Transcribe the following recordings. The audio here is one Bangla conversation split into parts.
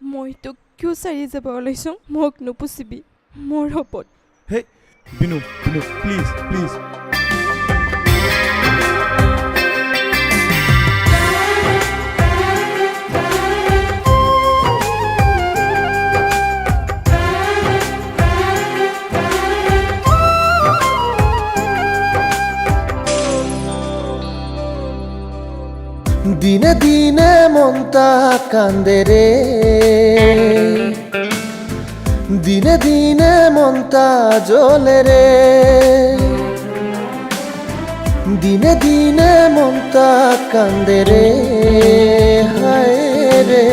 মই তোক কিয় চাৰি যাব ওলাইছোঁ মোক নুপুচিবি মোৰ শপত হে বিনু বিনু প্লিজ প্লিজ দিনে দিনে মনটা কান্দে রে দিনে দিনে মনটা জ্বলে রে দিনে দিনে মনটা কান্দে রে হায় রে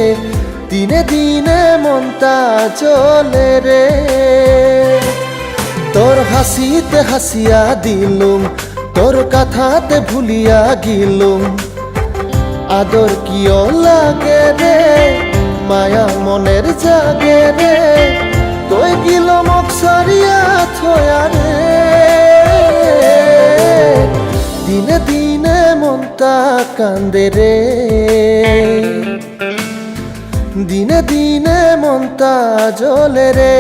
দিনে দিনে মনটা জ্বলে রে তোর হাসিতে হাসিয়া দিলুম তোর কথাতে ভুলিয়া গিলুম আদর কিয় লাগে রে মায়া মনের জাগে রে তুই গিল মোক সারিয়া থয়া রে দিনে দিনে মনটা কান্দে রে দিনে দিনে মনটা জ্বলে রে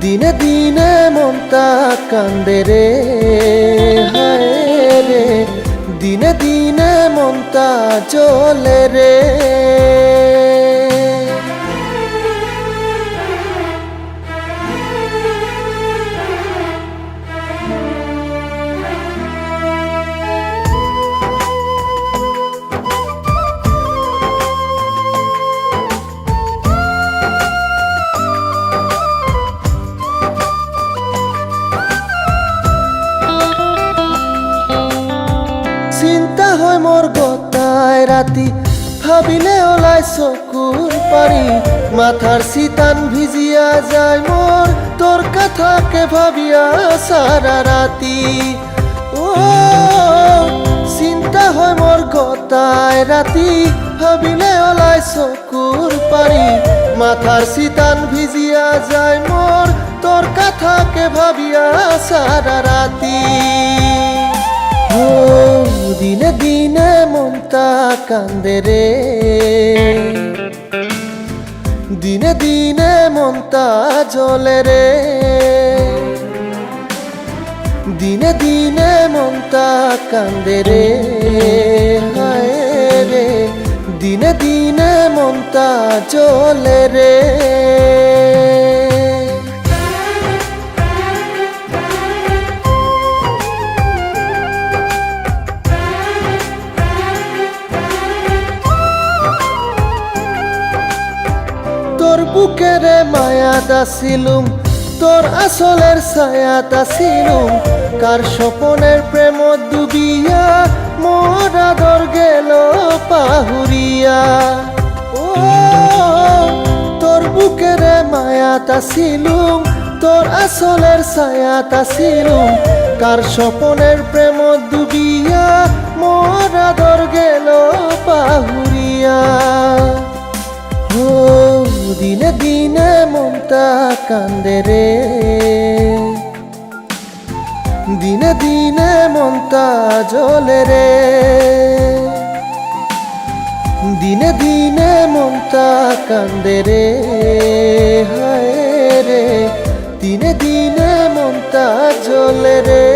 দিনে দিনে মনটা কান্দে রে হায় রে দিনে দিনে মনটা জ্বলে রে চিন্তা হয় মোর গতায় রাতি ভাবিলে ওলাই চকুর পারি মাথার সিতান ভিজিয়া যায় মোর তোর কথাকে ভাবিয়া সারা রাতি ও চিন্তা হয় মোর গতায় রাতি ভাবিলে ওলাই চকুর পারি মাথার সিতান ভিজিয়া যায় মোর তোর কথাকে ভাবিয়া সারা রাতি দিনে দিনে মনটা কান্দে রে দিনে দিনে মনটা জ্বলে রে দিনে দিনে মনটা কান্দে রে হায় রে দিনে দিনে মনটা জ্বলে রে তোর বুকেরে মায়াটা ছিলুম তোর আসলের ছায়াটা ছিলুম কার স্বপনের প্রেমত ডুবিয়া মোর আদর গেল পাহুরিয়া ও তোর বুকেরে মায়াটা ছিলুম তোর আসলের ছায়াটা ছিলুম কার স্বপনের প্রেমত ডুবিয়া মোর আদর গেল পাহুরিয়া দিনে দিনে মনটা কান্দে রে দিনে দিনে মনটা জ্বলে রে দিনে দিনে মনটা কান্দে রে হায় রে দিনে দিনে মনটা জ্বলে রে